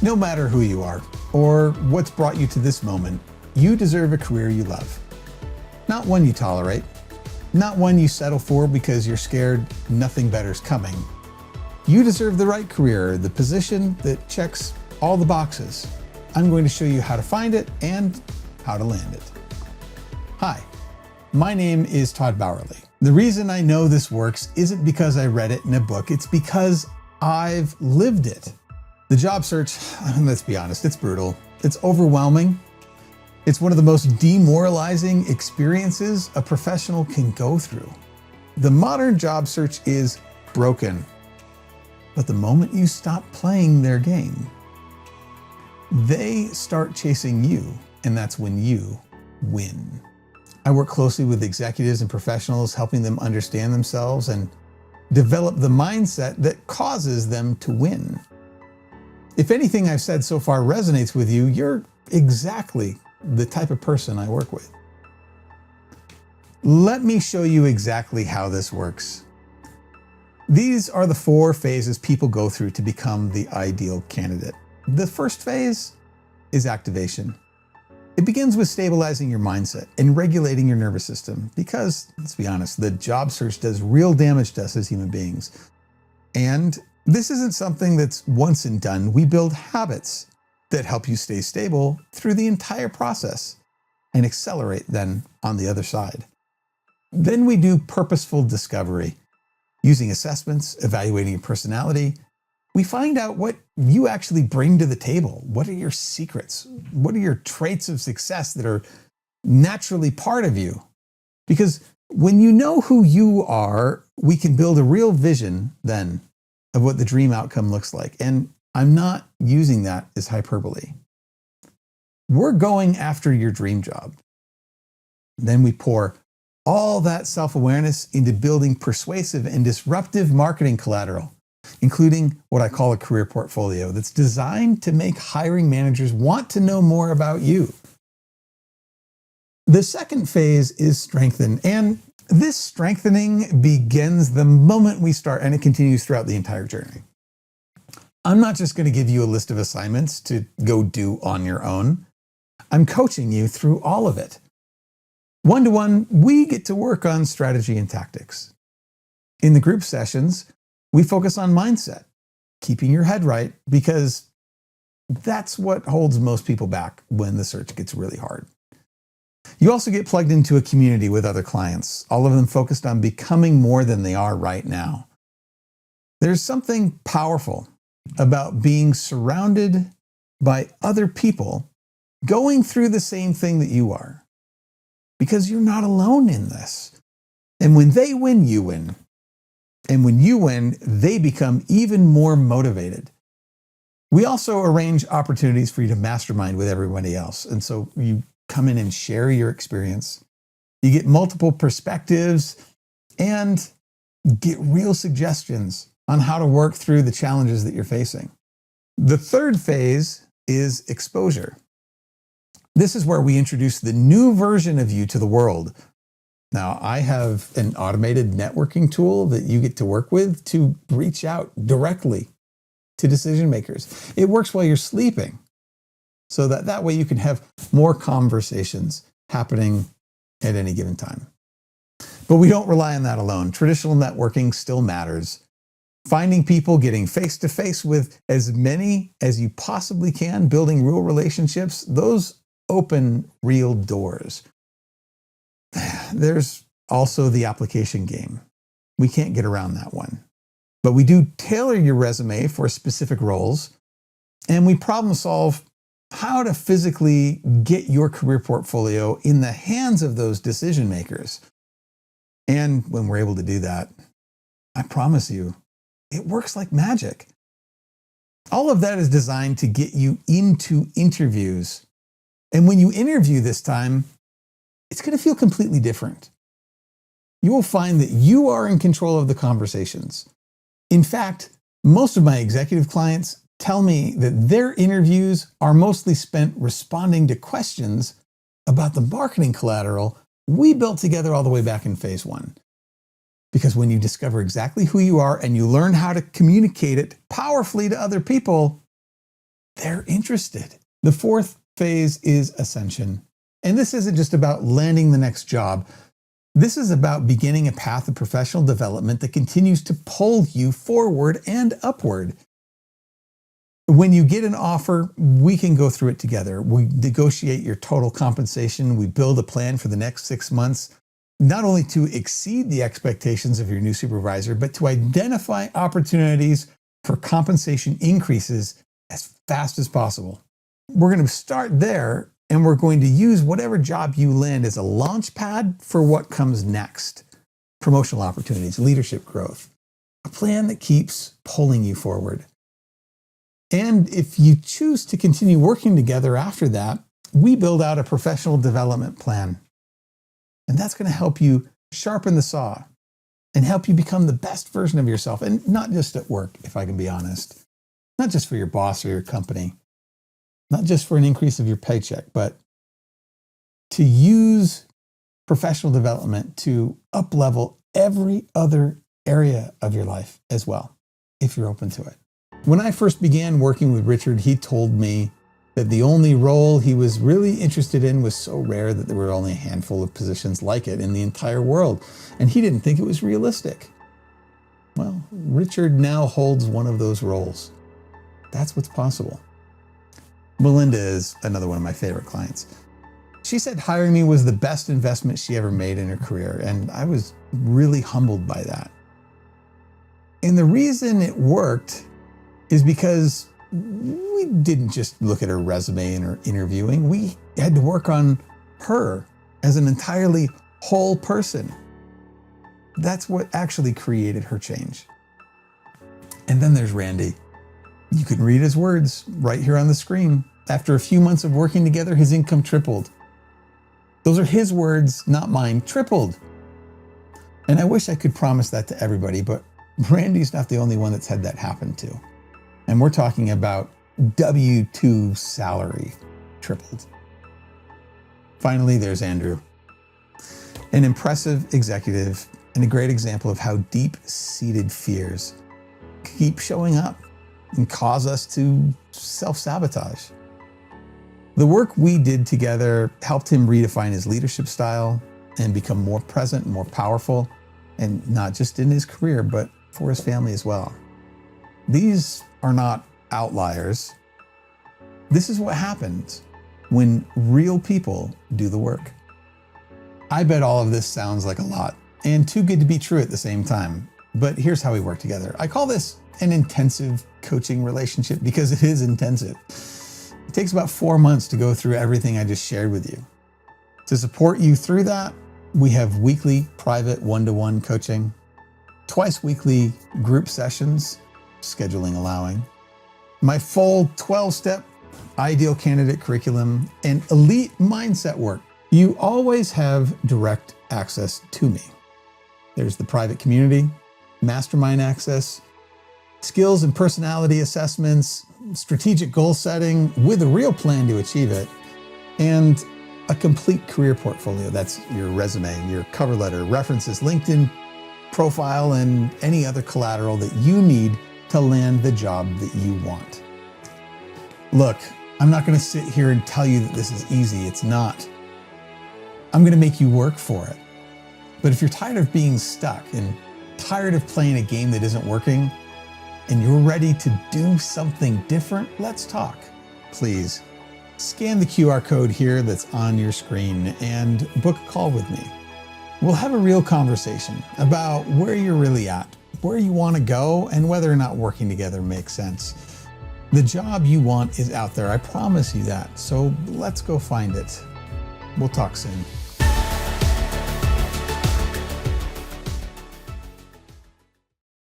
No matter who you are or what's brought you to this moment, you deserve a career you love. Not one you tolerate, not one you settle for because you're scared nothing better's coming. You deserve the right career, the position that checks all the boxes. I'm going to show you how to find it and how to land it. Hi, my name is Todd Bowerly. The reason I know this works isn't because I read it in a book, it's because I've lived it. The job search, let's be honest, it's brutal. It's overwhelming. It's one of the most demoralizing experiences a professional can go through. The modern job search is broken. But the moment you stop playing their game, they start chasing you, and that's when you win. I work closely with executives and professionals, helping them understand themselves and develop the mindset that causes them to win. If anything I've said so far resonates with you, you're exactly the type of person I work with. Let me show you exactly how this works. These are the 4 phases people go through to become the ideal candidate. The first phase is activation. It begins with stabilizing your mindset and regulating your nervous system because, let's be honest, the job search does real damage to us as human beings. And this isn't something that's once and done. We build habits that help you stay stable through the entire process and accelerate then on the other side. Then we do purposeful discovery. Using assessments, evaluating your personality, we find out what you actually bring to the table. What are your secrets? What are your traits of success that are naturally part of you? Because when you know who you are, we can build a real vision then of what the dream outcome looks like. And I'm not using that as hyperbole. We're going after your dream job. Then we pour all that self-awareness into building persuasive and disruptive marketing collateral, including what I call a career portfolio that's designed to make hiring managers want to know more about you. The second phase is strengthen, and this strengthening begins the moment we start, and it continues throughout the entire journey. I'm not just going to give you a list of assignments to go do on your own. I'm coaching you through all of it. One-to-one, we get to work on strategy and tactics. In the group sessions, we focus on mindset, keeping your head right, because that's what holds most people back when the search gets really hard. You also get plugged into a community with other clients, all of them focused on becoming more than they are right now. There's something powerful about being surrounded by other people going through the same thing that you are, because you're not alone in this. And when they win, you win. And when you win, they become even more motivated. We also arrange opportunities for you to mastermind with everybody else. And so you come in and share your experience. You get multiple perspectives and get real suggestions on how to work through the challenges that you're facing. The third phase is exposure. This is where we introduce the new version of you to the world. Now, I have an automated networking tool that you get to work with to reach out directly to decision makers. It works while you're sleeping, so that way you can have more conversations happening at any given time. But we don't rely on that alone. Traditional networking still matters. Finding people, getting face-to-face with as many as you possibly can, building real relationships, those open real doors. There's also the application game. We can't get around that one. But we do tailor your resume for specific roles, and we problem solve how to physically get your career portfolio in the hands of those decision makers. And when we're able to do that, I promise you, it works like magic. All of that is designed to get you into interviews. And when you interview this time, it's going to feel completely different. You will find that you are in control of the conversations. In fact, most of my executive clients tell me that their interviews are mostly spent responding to questions about the marketing collateral we built together all the way back in phase 1. Because when you discover exactly who you are and you learn how to communicate it powerfully to other people, they're interested. The fourth phase is ascension. And this isn't just about landing the next job. This is about beginning a path of professional development that continues to pull you forward and upward. When you get an offer, we can go through it together. We negotiate your total compensation. We build a plan for the next 6 months, not only to exceed the expectations of your new supervisor, but to identify opportunities for compensation increases as fast as possible. We're going to start there, and we're going to use whatever job you land as a launch pad for what comes next. Promotional opportunities, leadership growth, a plan that keeps pulling you forward. And if you choose to continue working together after that, we build out a professional development plan. And that's going to help you sharpen the saw and help you become the best version of yourself. And not just at work, if I can be honest. Not just for your boss or your company. Not just for an increase of your paycheck, but to use professional development to up-level every other area of your life as well, if you're open to it. When I first began working with Richard, he told me that the only role he was really interested in was so rare that there were only a handful of positions like it in the entire world, and he didn't think it was realistic. Well, Richard now holds one of those roles. That's what's possible. Melinda is another one of my favorite clients. She said hiring me was the best investment she ever made in her career, and I was really humbled by that. And the reason it worked is because we didn't just look at her resume in her interviewing. We had to work on her as an entirely whole person. That's what actually created her change. And then there's Randy. You can read his words right here on the screen. After a few months of working together, his income tripled. Those are his words, not mine. Tripled. And I wish I could promise that to everybody, but Randy's not the only one that's had that happen to. And we're talking about W-2 salary tripled. Finally, there's Andrew, an impressive executive and a great example of how deep-seated fears keep showing up and cause us to self-sabotage. The work we did together helped him redefine his leadership style and become more present, more powerful, and not just in his career, but for his family as well. These are not outliers. This is what happens when real people do the work. I bet all of this sounds like a lot and too good to be true at the same time, but here's how we work together. I call this an intensive coaching relationship because it is intensive. It takes about 4 months to go through everything I just shared with you. To support you through that, we have weekly private one-to-one coaching, twice weekly group sessions, scheduling allowing, my full 12-step ideal candidate curriculum, and elite mindset work. You always have direct access to me. There's the private community, mastermind access, skills and personality assessments, strategic goal setting with a real plan to achieve it, and a complete career portfolio. That's your resume, your cover letter, references, LinkedIn profile, and any other collateral that you need to land the job that you want. Look, I'm not going to sit here and tell you that this is easy. It's not. I'm going to make you work for it. But if you're tired of being stuck and tired of playing a game that isn't working, and you're ready to do something different, let's talk. Please scan the QR code here that's on your screen and book a call with me. We'll have a real conversation about where you're really at, where you want to go, and whether or not working together makes sense. The job you want is out there, I promise you that. So let's go find it. We'll talk soon.